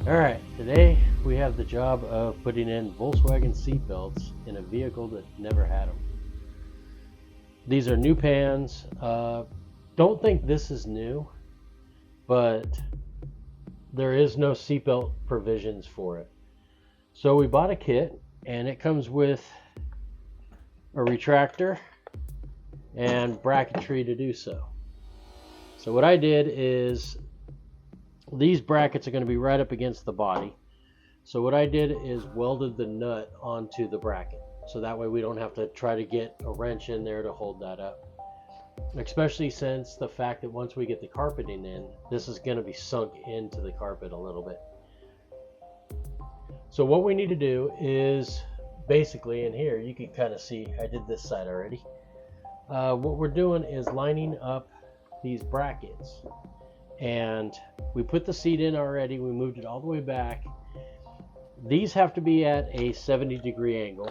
Alright, today we have the job of putting in Volkswagen seatbelts in a vehicle that never had them. These are new pans. Don't think this is new, but there is no seatbelt provisions for it. So we bought a kit, and it comes with a retractor and bracketry to do so. So what I did is, these brackets are going to be right up against the body. So what I did is welded the nut onto the bracket. So that way we don't have to try to get a wrench in there to hold that up. Especially since the fact that once we get the carpeting in, this is going to be sunk into the carpet a little bit. So what we need to do is basically, in here you can kind of see, I did this side already. What we're doing is lining up these brackets. And we put the seat in already. We moved it all the way back. These have to be at a 70-degree angle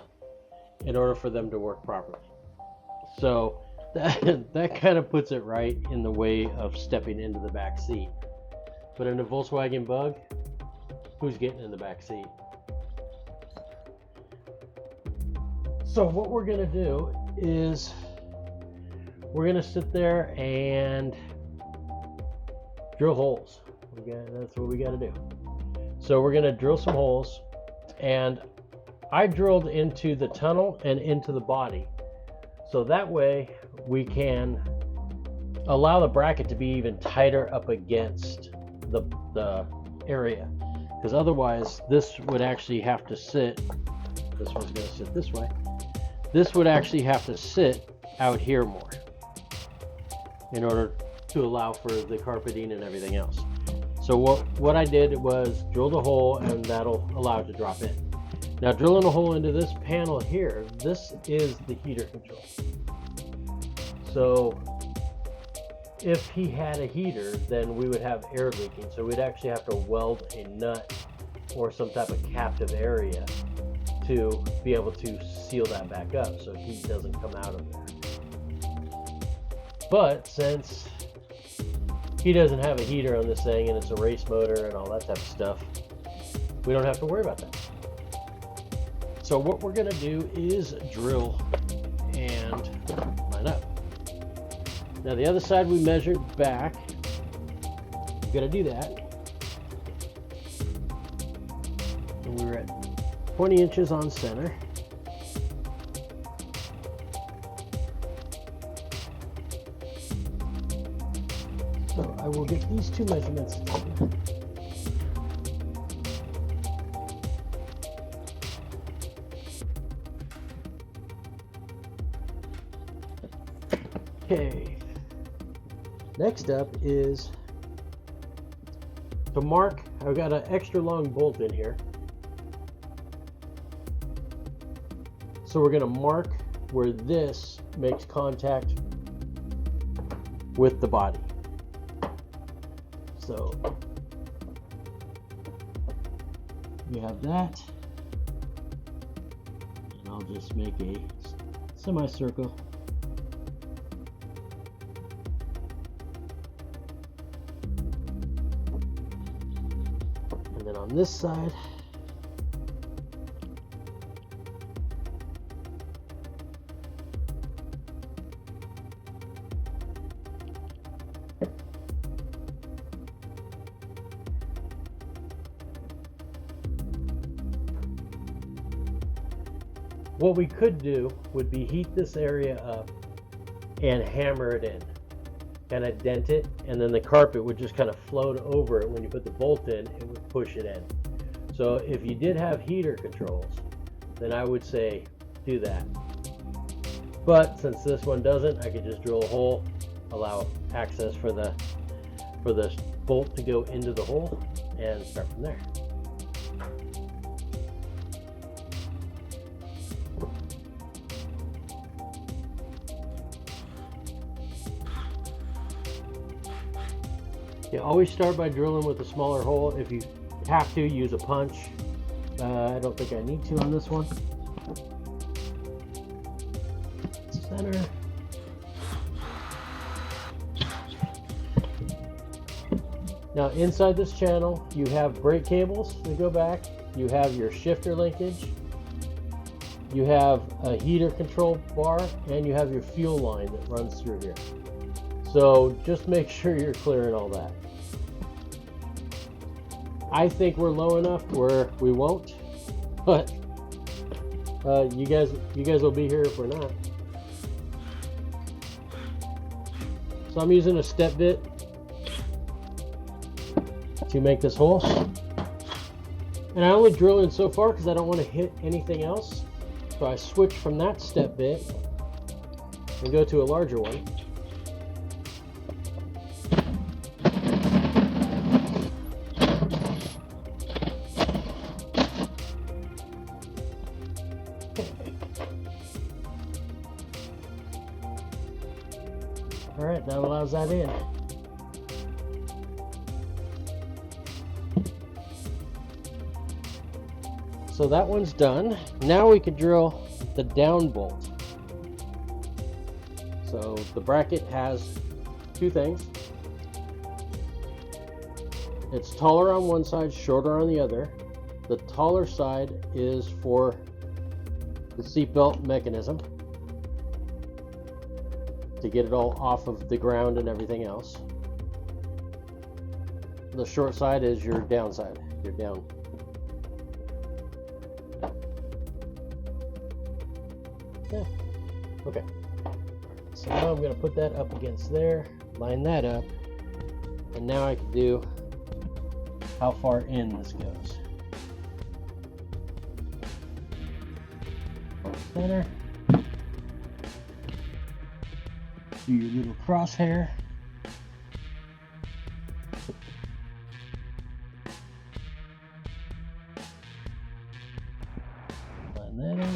in order for them to work properly. So that kind of puts it right in the way of stepping into the back seat. But in a Volkswagen Bug, who's getting in the back seat? So what we're going to do is we're going to sit there and drill holes. That's what we got to do. So we're going to drill some holes, and I drilled into the tunnel and into the body, so that way we can allow the bracket to be even tighter up against the area, because otherwise this would actually have to sit, this one's going to sit this way, this would actually have to sit out here more in order to allow for the carpeting and everything else. So what I did was drilled a hole, and that'll allow it to drop in. Now drilling a hole into this panel here, this is the heater control. So if he had a heater, then we would have air leaking. So we'd actually have to weld a nut or some type of captive area to be able to seal that back up so heat doesn't come out of there. But since he doesn't have a heater on this thing, and it's a race motor and all that type of stuff, we don't have to worry about that. So what we're going to do is drill and line up. Now the other side we measured back. I'm going to do that. And we were at 20 inches on center. So I will get these two measurements together. Okay. Next up is to mark. I've got an extra long bolt in here. So we're going to mark where this makes contact with the body. So we have that, and I'll just make a semicircle. And then on this side, what we could do would be heat this area up and hammer it in, kind of dent it, and then the carpet would just kind of float over it. When you put the bolt in, it would push it in. So if you did have heater controls, then I would say do that. But since this one doesn't, I could just drill a hole, allow access for the bolt to go into the hole, and start from there. You always start by drilling with a smaller hole. If you have to, use a punch. I don't think I need to on this one. Center. Now inside this channel, you have brake cables that go back, you have your shifter linkage, you have a heater control bar, and you have your fuel line that runs through here. So just make sure you're clearing all that. I think we're low enough where we won't, but you guys will be here if we're not. So I'm using a step bit to make this hole, and I only drill in so far because I don't want to hit anything else. So I switch from that step bit and go to a larger one. All right, that allows that in. So that one's done. Now we could drill the down bolt. So the bracket has two things. It's taller on one side, shorter on the other. The taller side is for the seatbelt mechanism to get it all off of the ground and everything else. The short side is your downside, your down. Yeah. Okay. So now I'm going to put that up against there, line that up, and now I can do how far in this goes. Center. Do your little crosshair. Line that in.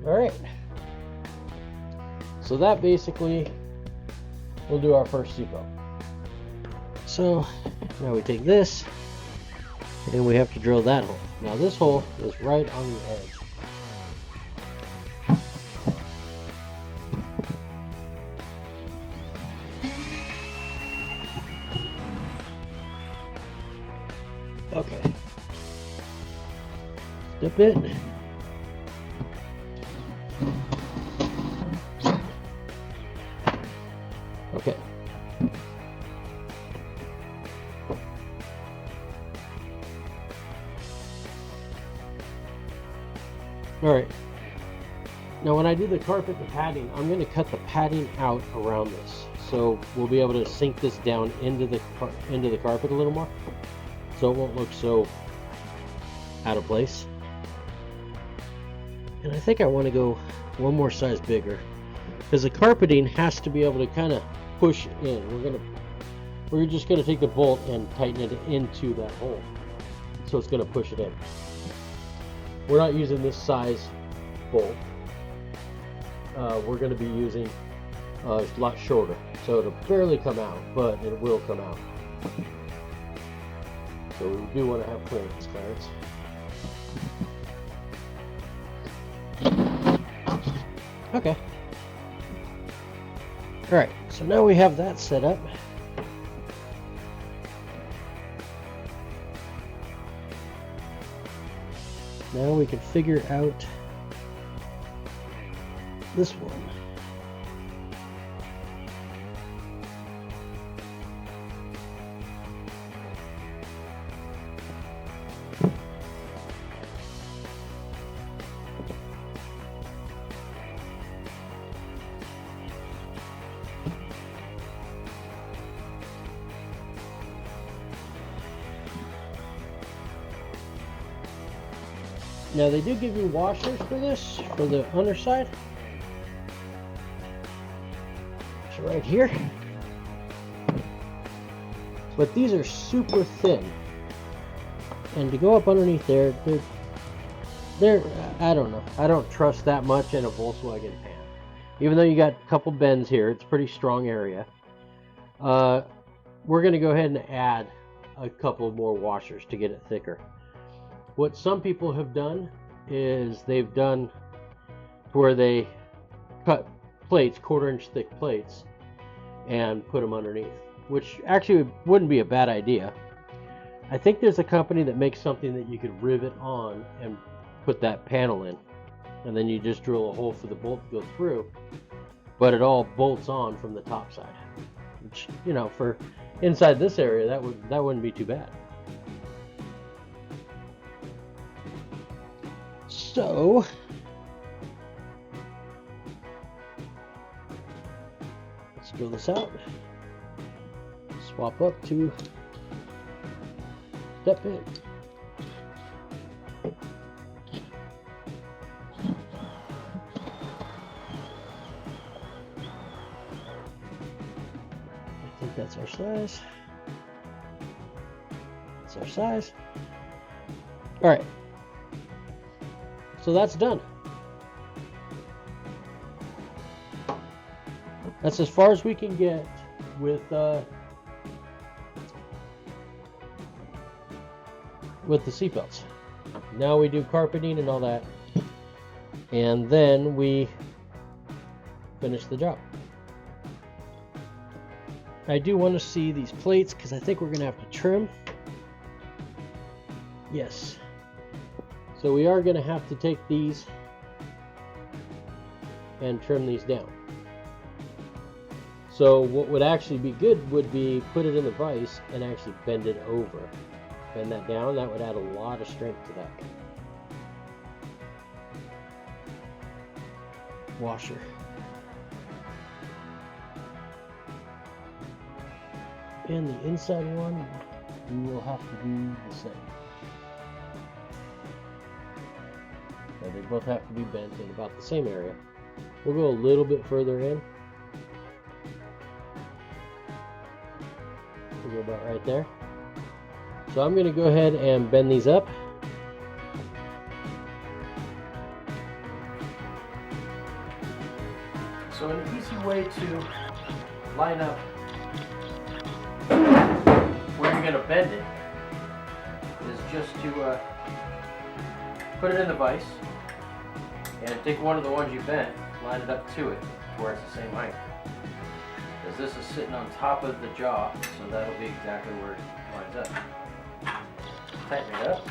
All right, so that basically will do our first seatbelt. So now we take this and we have to drill that hole. Now this hole is right on the edge. Okay, step it. Okay. All right. Now when I do the carpet, the padding, I'm going to cut the padding out around this. So we'll be able to sink this down into the carpet a little more. So it won't look so out of place. And I think I want to go one more size bigger, because the carpeting has to be able to kind of push in. We're just gonna take the bolt and tighten it into that hole, so it's gonna push it in. We're not using this size bolt. We're gonna be using a lot shorter, so it'll barely come out, but it will come out. So we do want to have clearance, Clarence. Okay. All right, so now we have that set up. Now we can figure out this one. Now they do give you washers for this, for the underside. It's right here. But these are super thin. And to go up underneath there, I don't know. I don't trust that much in a Volkswagen pan. Even though you got a couple bends here, it's a pretty strong area. We're going to go ahead and add a couple more washers to get it thicker. What some people have done is they've done where they cut plates, 1/4 inch thick plates, and put them underneath, which actually wouldn't be a bad idea. I think there's a company that makes something that you could rivet on and put that panel in, and then you just drill a hole for the bolt to go through, but it all bolts on from the top side, which, you know, for inside this area, that wouldn't be too bad. So let's drill this out, swap up to step in. I think that's our size. That's our size. All right. So that's done. That's as far as we can get with the seatbelts. Now we do carpeting and all that, and then we finish the job. I do want to see these plates because I think we're going to have to trim. Yes. So we are going to have to take these and trim these down. So what would actually be good would be put it in the vise and actually bend it over. Bend that down. That would add a lot of strength to that. Washer. And the inside one, we will have to do the same. So they both have to be bent in about the same area. We'll go a little bit further in. We'll go about right there. So I'm going to go ahead and bend these up. So an easy way to line up where you're going to bend it is just to put it in the vise and take one of the ones you bent, line it up to it where it's the same height. Because this is sitting on top of the jaw, so that'll be exactly where it lines up. Tighten it up.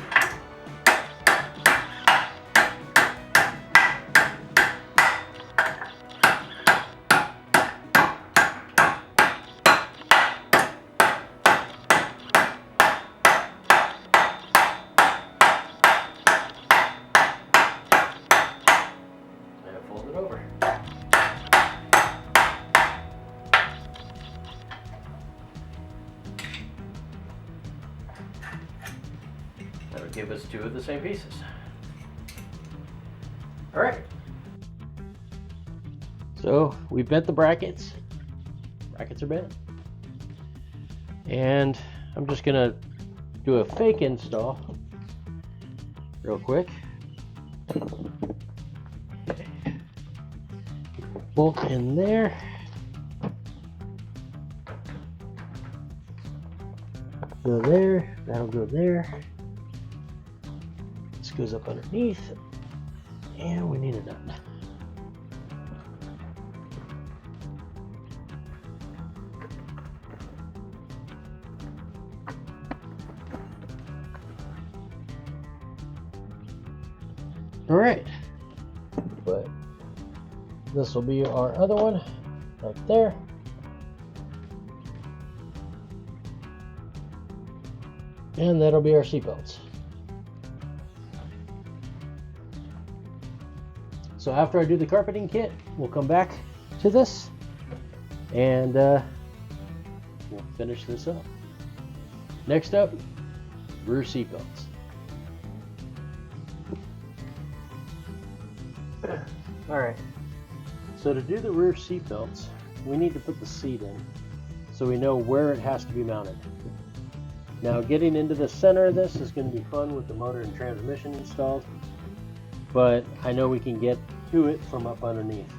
That'll give us two of the same pieces. All right. So we bent the brackets. Brackets are bent. And I'm just gonna do a fake install real quick. Bolt in there. Go there, that'll go there. This goes up underneath, and we need a nut. All right, but this will be our other one right there. And that'll be our seatbelts. So after I do the carpeting kit, we'll come back to this and we'll finish this up. Next up, rear seatbelts. All right, so to do the rear seatbelts, we need to put the seat in so we know where it has to be mounted. Now getting into the center of this is going to be fun with the motor and transmission installed, but I know we can get to it from up underneath.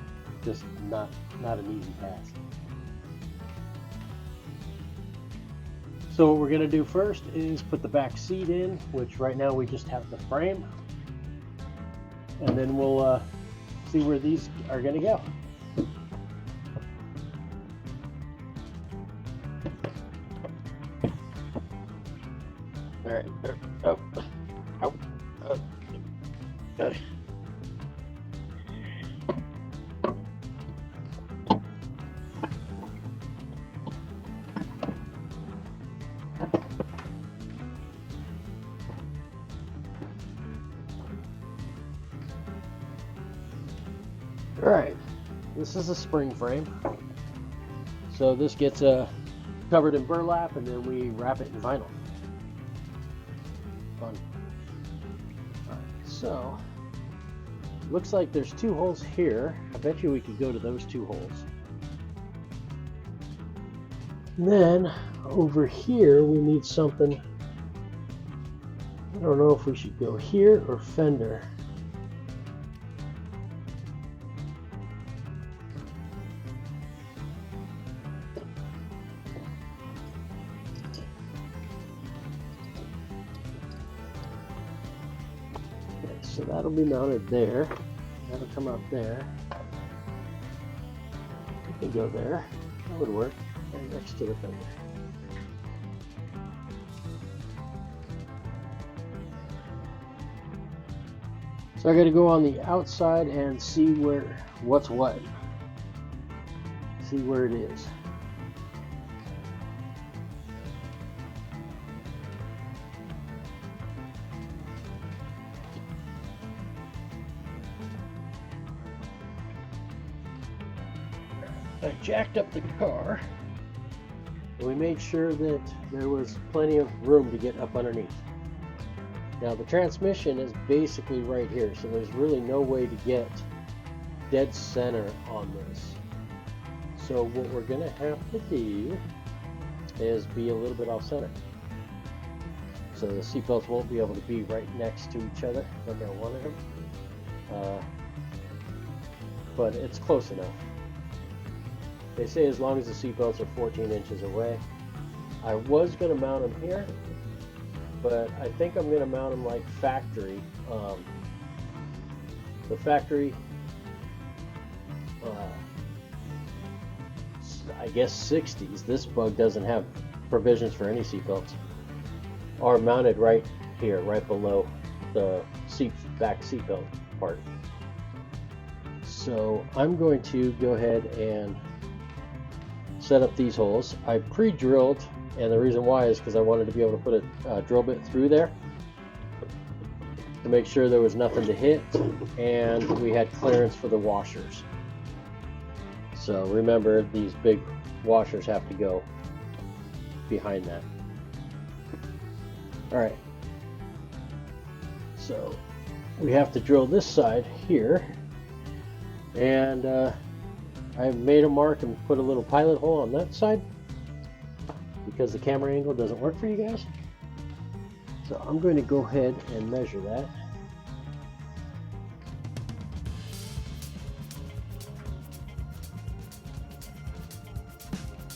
Just not an easy task. So what we're going to do first is put the back seat in, which right now we just have the frame, and then we'll see where these are going to go. All right, there. Oh, oh, oh. Okay. All right, this is a spring frame. So this gets covered in burlap, and then we wrap it in vinyl. Fun. All right, so looks like there's 2 holes here. I bet you we could go to those 2 holes. And then over here we need something. I don't know if we should go here or fender. So that'll be mounted there. That'll come out there. We can go there. That would work. Right next to the fender. So I got to go on the outside and see what's what. See where it is. I jacked up the car, and we made sure that there was plenty of room to get up underneath. Now the transmission is basically right here, so there's really no way to get dead center on this. So what we're going to have to do is be a little bit off center. So the seatbelts won't be able to be right next to each other like I wanted them. But it's close enough. They say as long as the seatbelts are 14 inches away. I was going to mount them here, but I think I'm going to mount them like factory. The factory, I guess 60s, this bug doesn't have provisions for any seatbelts, are mounted right here, right below the back seatbelt part. So I'm going to go ahead and set up these holes. I pre-drilled, and the reason why is because I wanted to be able to put a drill bit through there to make sure there was nothing to hit, and we had clearance for the washers. So remember, these big washers have to go behind that. All right, so we have to drill this side here, and I made a mark and put a little pilot hole on that side because the camera angle doesn't work for you guys. So I'm going to go ahead and measure that.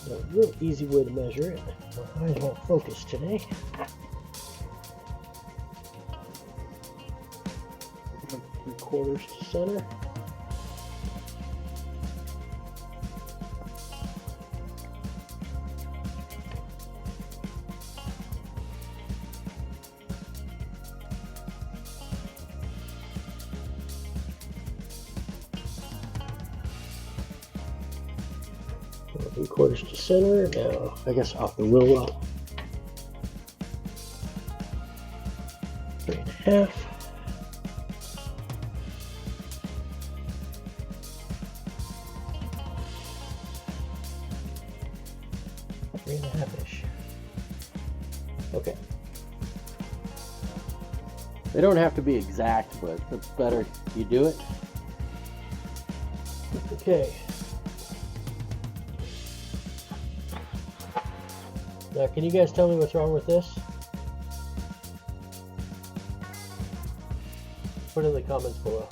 A real easy way to measure it. My eyes won't focus today. 3/4 to center. Three-quarters to center. Now, I guess off the wheel well. 3.5. Three and a half-ish. Okay. They don't have to be exact, but the better you do it. Okay. Now, can you guys tell me what's wrong with this? Put it in the comments below.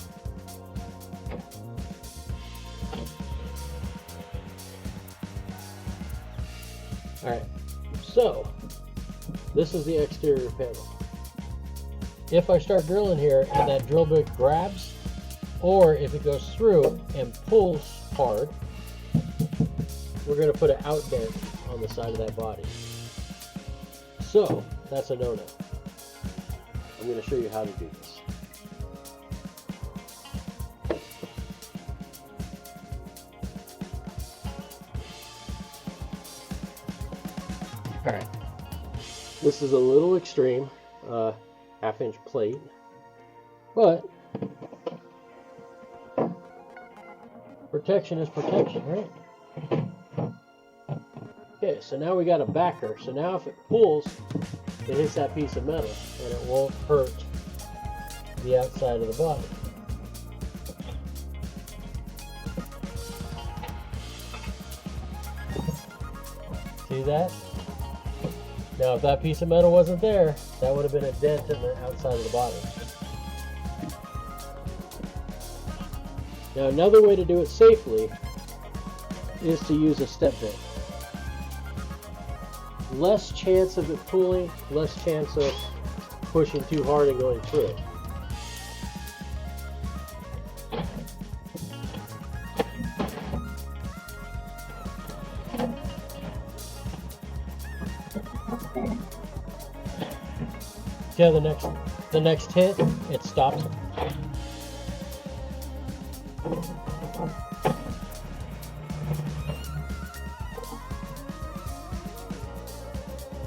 Alright, so this is the exterior panel. If I start drilling here and that drill bit grabs, or if it goes through and pulls hard, we're going to put an outdent on the side of that body. So that's a no-no. I'm going to show you how to do this. Alright, this is a little extreme, half-inch plate, but protection is protection, right? Okay, so now we got a backer, so now if it pulls, it hits that piece of metal, and it won't hurt the outside of the body. See that? Now if that piece of metal wasn't there, that would have been a dent in the outside of the body. Now another way to do it safely is to use a step bit. Less chance of it pulling, less chance of pushing too hard and going through it. Yeah, the next hit, it stops.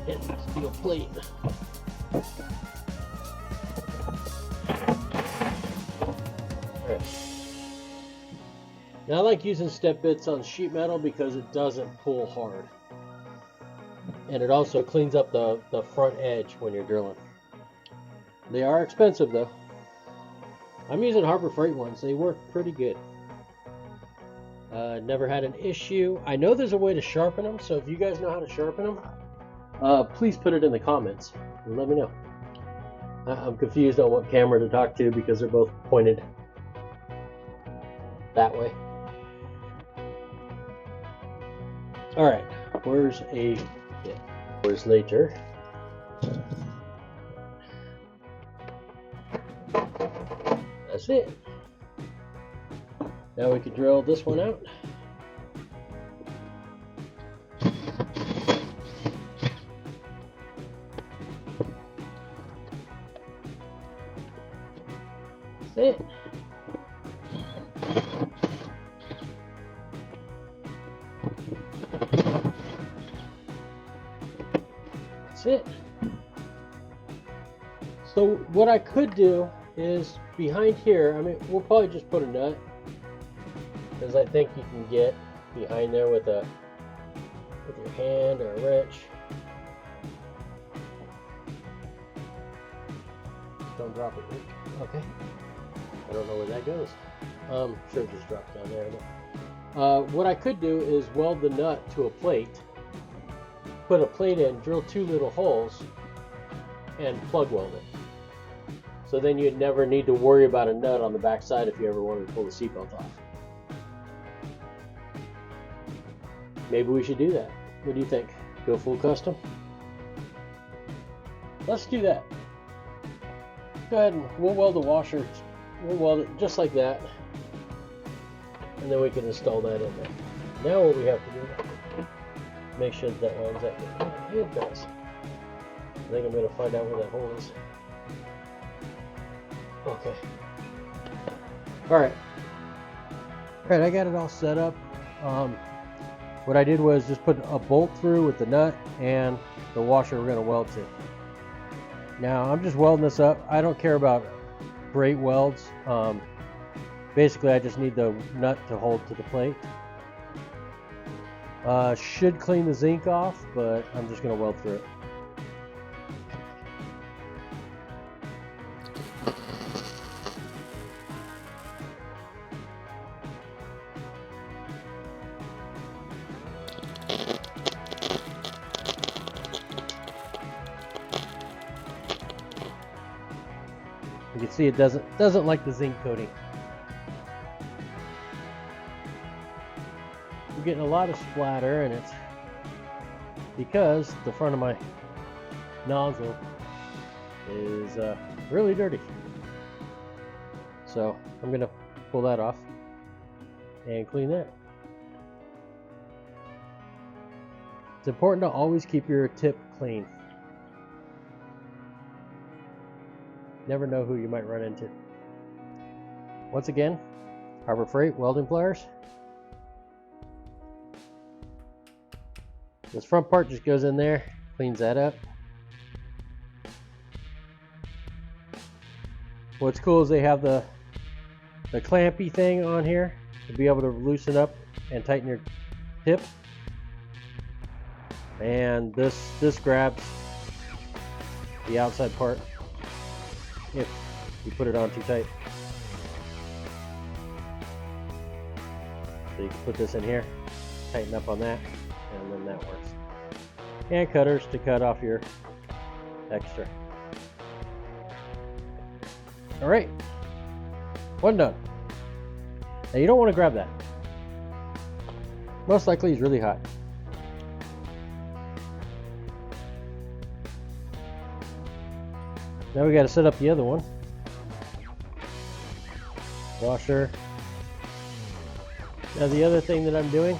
Hit the steel plate. Alright. Now I like using step bits on sheet metal because it doesn't pull hard. And it also cleans up the front edge when you're drilling. They are expensive though. I'm using Harbor Freight ones. They work pretty good. Never had an issue. I know there's a way to sharpen them, so if you guys know how to sharpen them, please put it in the comments and let me know. I'm confused on what camera to talk to because they're both pointed that way. Alright, where's later? That's it. Now we can drill this one out. That's it. That's it. So what I could do is behind here, I mean, we'll probably just put a nut, because I think you can get behind there with your hand or a wrench. Don't drop it, Rick. Okay. I don't know where that goes. Sure, it just drops down there. What I could do is weld the nut to a plate, put a plate in, drill 2 little holes, and plug weld it. So then you'd never need to worry about a nut on the back side if you ever wanted to pull the seatbelt off. Maybe we should do that. What do you think? Go full custom? Let's do that. Go ahead and we'll weld the washer. We'll weld it just like that. And then we can install that in there. Now what we have to do, make sure that lines up. It does. I think I'm going to find out where that hole is. Okay. Alright, I got it all set up. What I did was just put a bolt through with the nut and the washer we're going to weld to. Now I'm just welding this up. I don't care about great welds. Basically I just need the nut to hold to the plate. Should clean the zinc off, but I'm just going to weld through it. You can see it doesn't like the zinc coating. We're getting a lot of splatter, and it's because the front of my nozzle is really dirty. So I'm gonna pull that off and clean that. It's important to always keep your tip clean. Never know who you might run into. Once again, Harbor Freight welding pliers. This front part just goes in there, cleans that up. What's cool is they have the clampy thing on here to be able to loosen up and tighten your tip. And this grabs the outside part if you put it on too tight. So you can put this in here, tighten up on that, and then that works. And cutters to cut off your extra. All right, one done. Now you don't want to grab that. Most likely it's really hot. Now we got to set up the other one. Washer. Now the other thing that I'm doing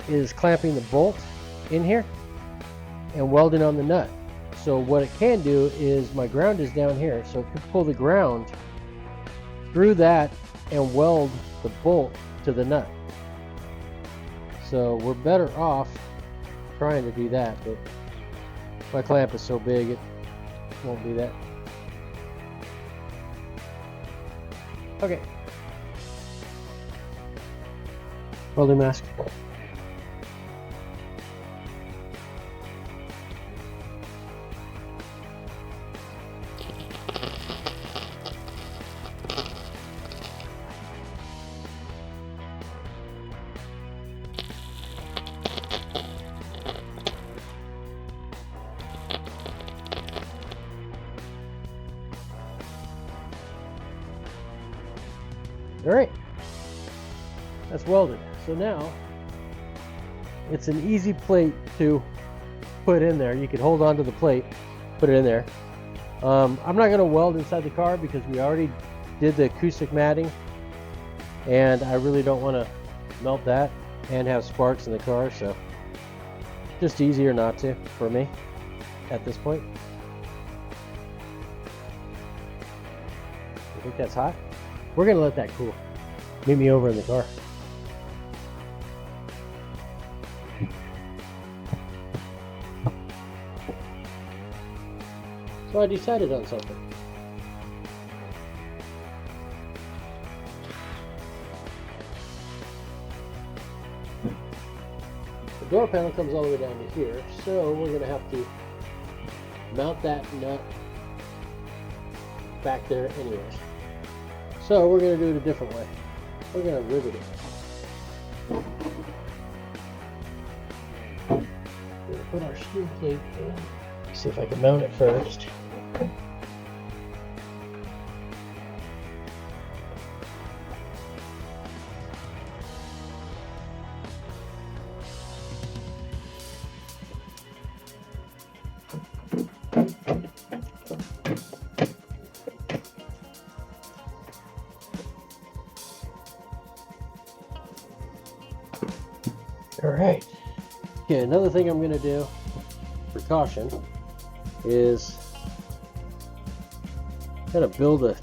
is clamping the bolt in here and welding on the nut. So what it can do is, my ground is down here, so it can pull the ground through that and weld the bolt to the nut. So we're better off trying to do that, but my clamp is so big it won't do that. Okay. Welding mask. All right, that's welded. So now it's an easy plate to put in there. You can hold on to the plate, put it in there. I'm not going to weld inside the car because we already did the acoustic matting, and I really don't want to melt that and have sparks in the car, so just easier not to for me at this point. You think that's hot? We're going to let that cool. Meet me over in the car. So I decided on something. The door panel comes all the way down to here, so we're going to have to mount that nut back there anyways. So we're going to do it a different way. We're going to rivet it. We're going to put our screw plate in. See if I can mount it first. All right. Okay, another thing I'm going to do for caution is kind of build a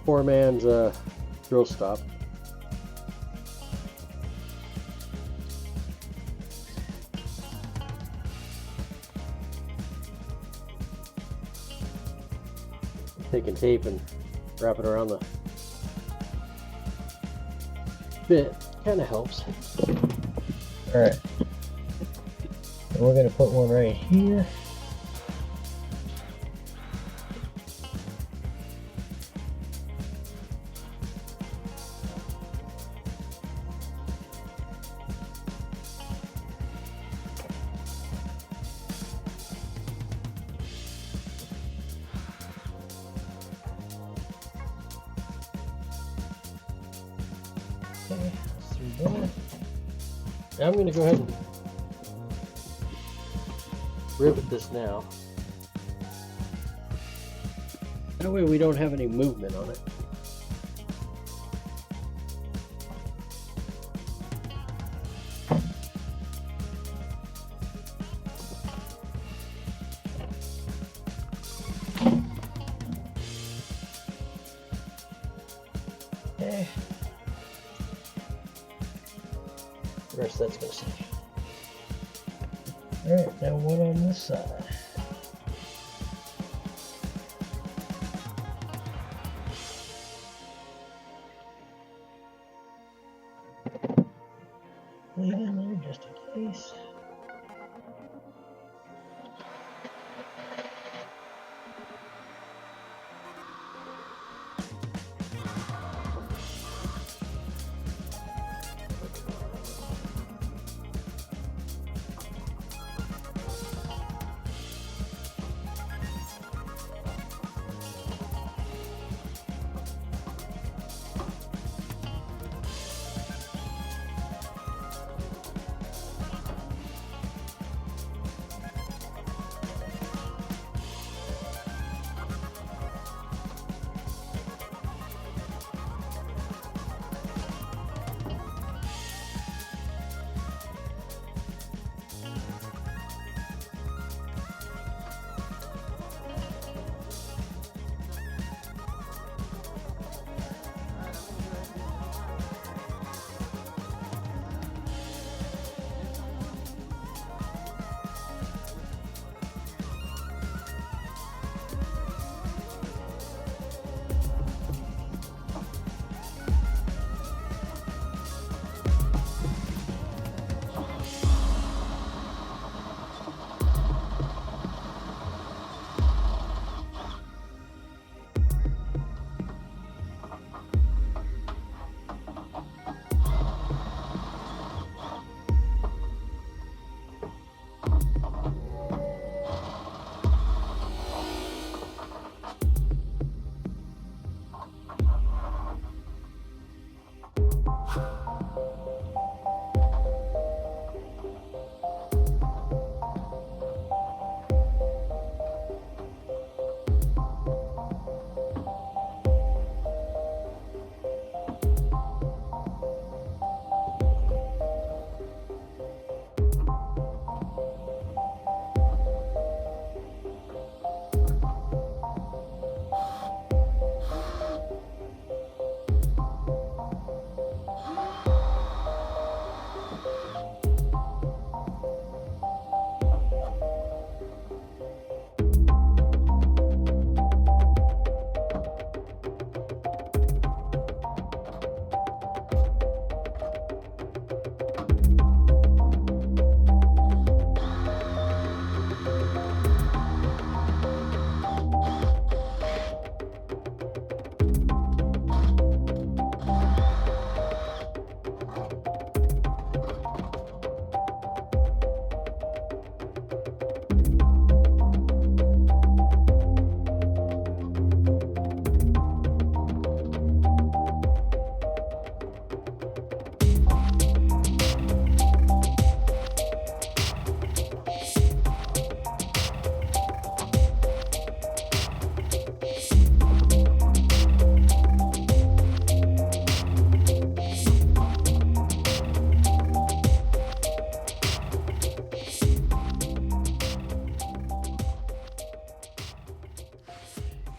poor man's drill stop. Taking tape and wrap it around the bit kind of helps. All right, and we're going to put one right here. Okay, that's through there. Now I'm going to go ahead and rivet this now. That way we don't have any movement on it. Okay. The rest of that's going to stay. Alright, now one on this side. Leave it in there just in case.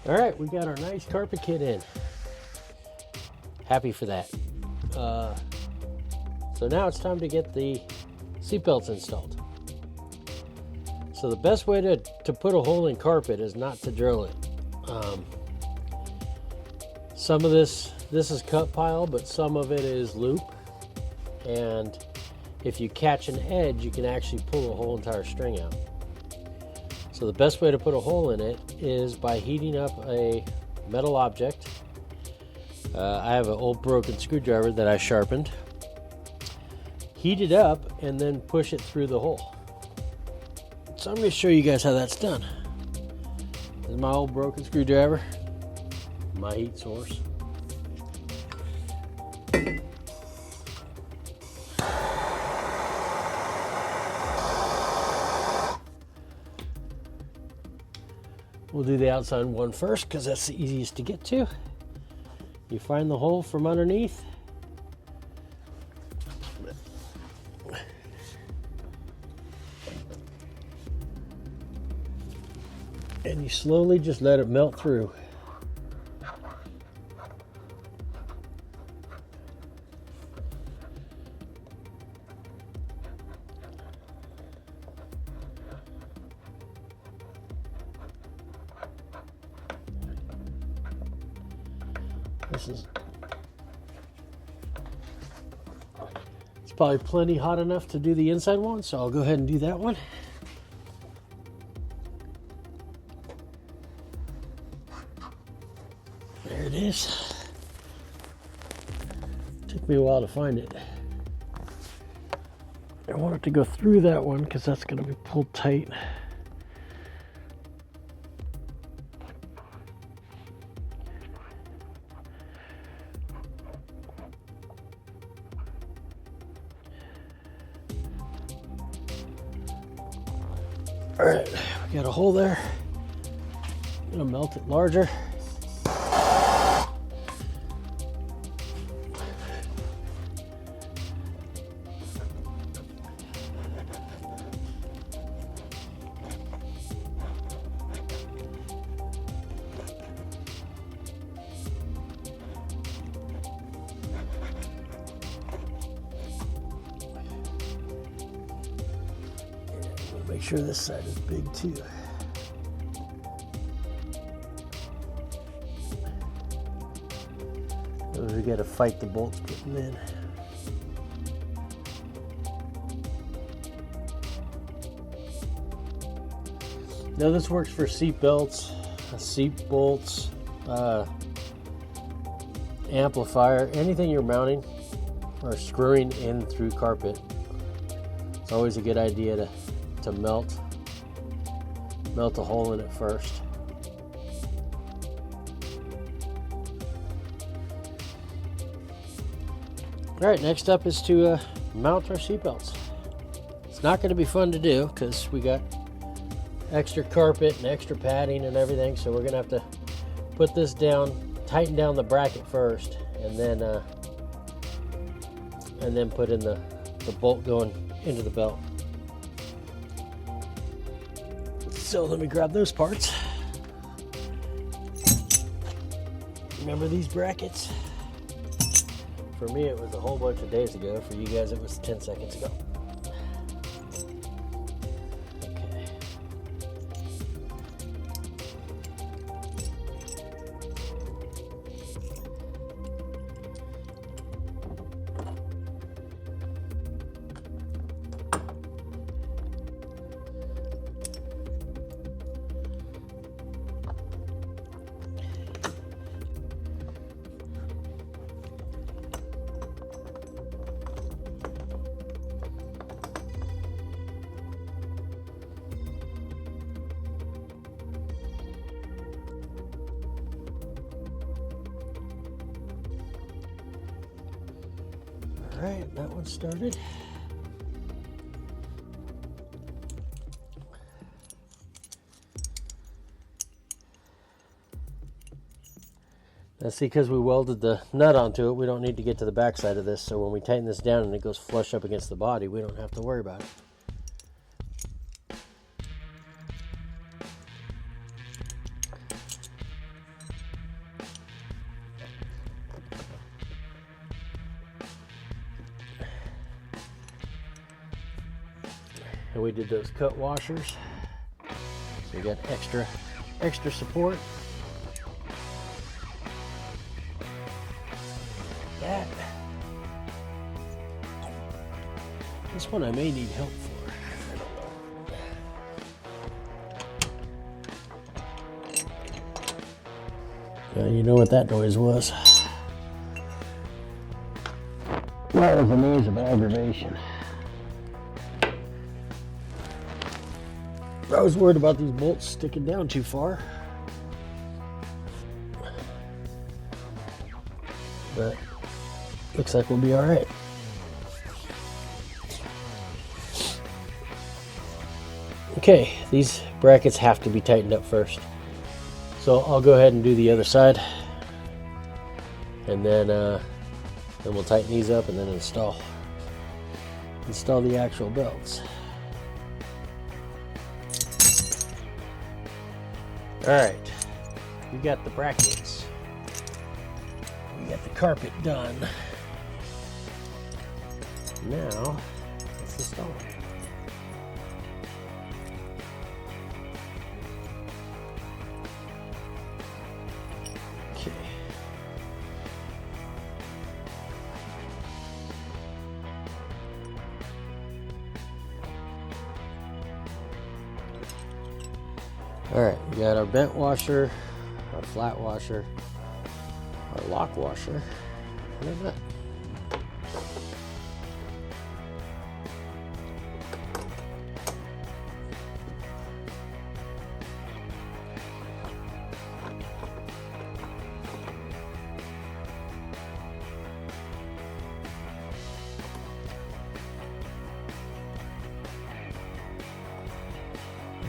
All right, we got our nice carpet kit in. Happy for that. So now it's time to get the seatbelts installed. So the best way to put a hole in carpet is not to drill it. Some of this is cut pile, but some of it is loop. And if you catch an edge, you can actually pull the whole entire string out. So the best way to put a hole in it is by heating up a metal object. I have an old broken screwdriver that I sharpened. Heat it up and then push it through the hole. So I'm going to show you guys how that's done. This is my old broken screwdriver, my heat source. We'll do the outside one first because that's the easiest to get to. You find the hole from underneath. And you slowly just let it melt through. It's probably plenty hot enough to do the inside one, so I'll go ahead and do that one. There it is. Took me a while to find it. I want it to go through that one because that's going to be pulled tight. All right, we got a hole there. I'm gonna melt it larger. Make sure this side is big too. We got to fight the bolts getting in. Now this works for seat belts, seat bolts, amplifier, anything you're mounting or screwing in through carpet. It's always a good idea to melt a hole in it first. All right, next up is to mount our seatbelts. It's not going to be fun to do because we got extra carpet and extra padding and everything, so we're going to have to put this down, tighten down the bracket first, and then put in the bolt going into the belt. So let me grab those parts. Remember these brackets? For me, it was a whole bunch of days ago. For you guys, it was 10 seconds ago. Okay. All right, that one started. That's because we welded the nut onto it. We don't need to get to the back side of this, so when we tighten this down and it goes flush up against the body, we don't have to worry about it. And we did those cut washers, so we got extra support. That. This one I may need help for. I don't know. You know what that noise was? That was a noise of aggravation. I was worried about these bolts sticking down too far, but looks like we'll be all right. Okay, these brackets have to be tightened up first. So I'll go ahead and do the other side, and then we'll tighten these up and then install the actual belts. All right, we got the brackets, we got the carpet done. Now let's install it. Okay. All right, we got our bent washer, our flat washer, our lock washer, and a nut.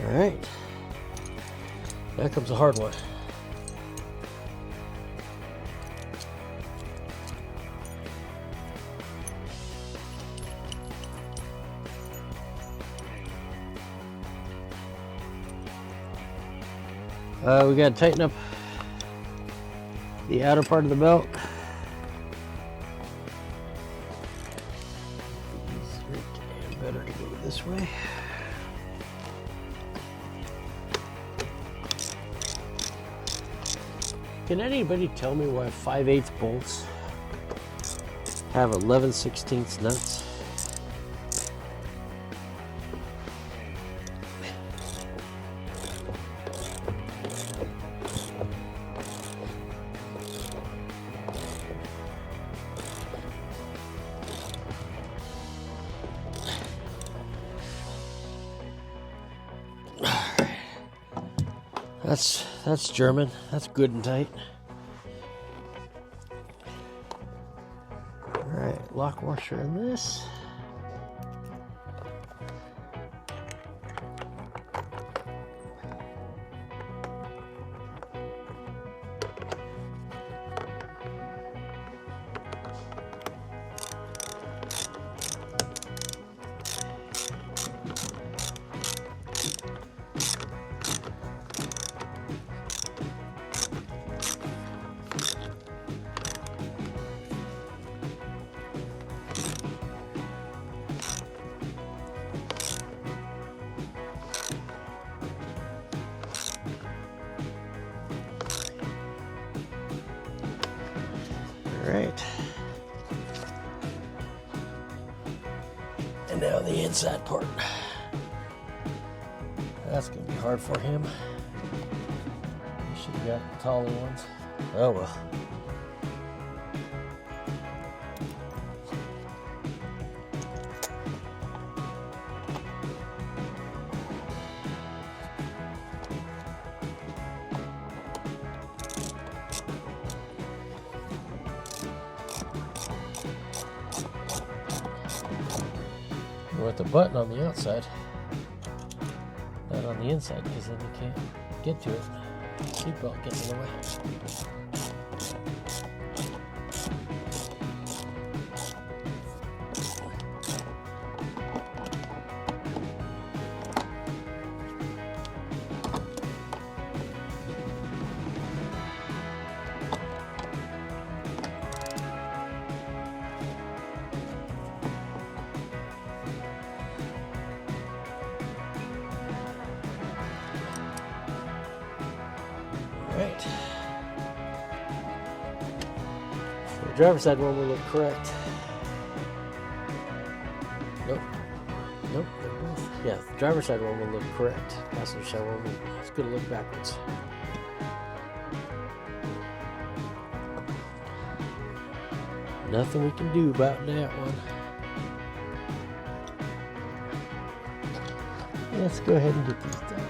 All right, now comes the hard one. We got to tighten up the outer part of the belt. It's better to go this way. Can anybody tell me why 5/8 bolts have 11/16 nuts? That's German. That's good and tight. All right, lock washer in this. All right. And now the inside part. That's gonna be hard for him. We should have got taller ones. Oh well. With the button on the outside, not on the inside, because then you can't get to it. Seatbelt gets in the way. Right. The driver's side one will look correct. Nope. Nope. Yeah, the driver's side one will look correct. Passenger side one is going to look backwards. Nothing we can do about that one. Let's go ahead and get these done.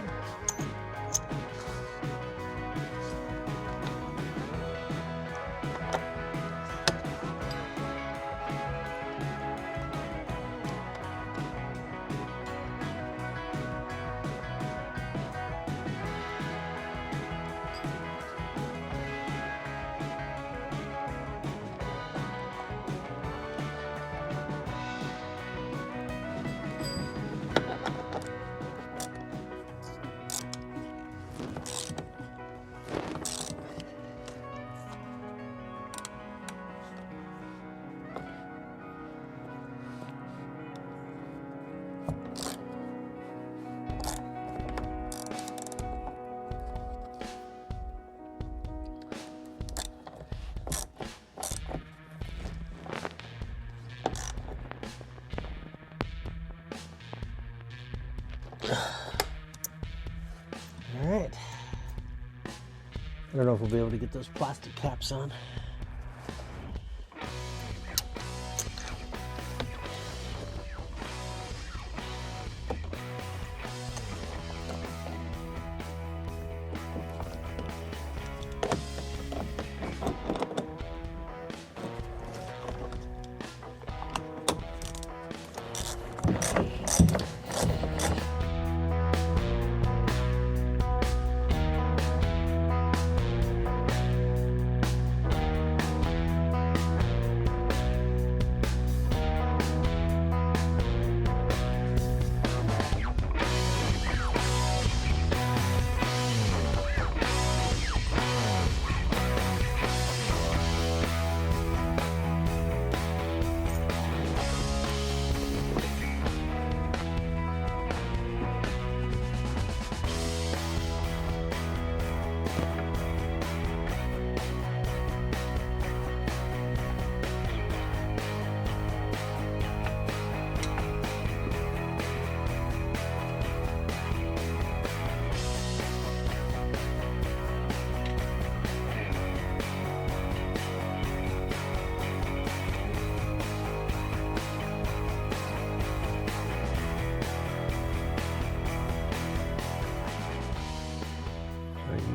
I don't know if we'll be able to get those plastic caps on.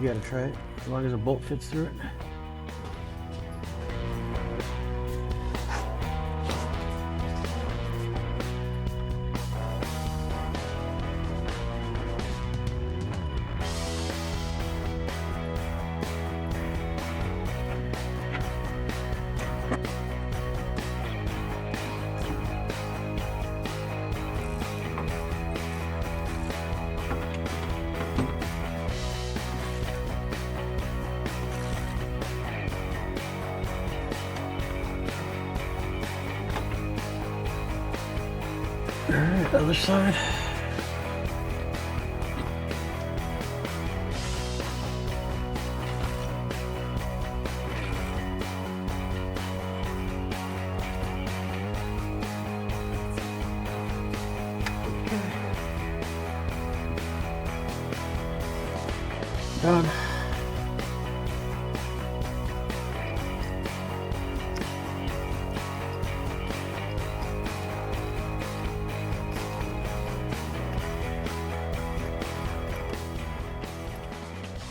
You gotta try it, as long as a bolt fits through it. Alright, other side. Done.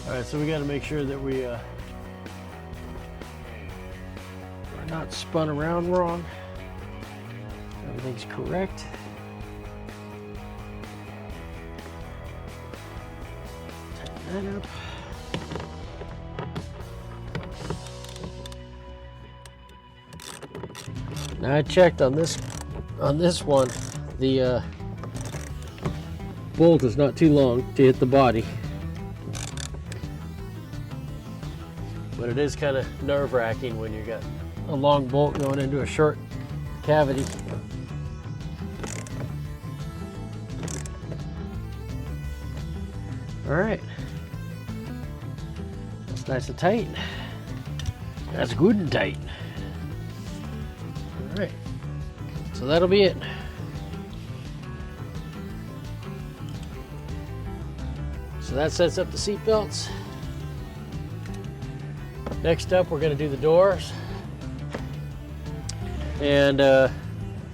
Alright, so we got to make sure that we're not spun around wrong. Everything's correct. Tighten that up. Now I checked on this one, the bolt is not too long to hit the body. But it is kind of nerve-wracking when you got a long bolt going into a short cavity. All right, that's nice and tight. That's good and tight. All right, so that'll be it. So that sets up the seat belts. Next up, we're going to do the doors and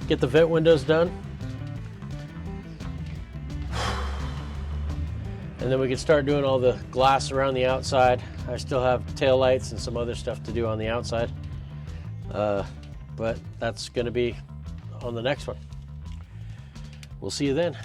get the vent windows done. And then we can start doing all the glass around the outside. I still have tail lights and some other stuff to do on the outside. But that's going to be on the next one. We'll see you then.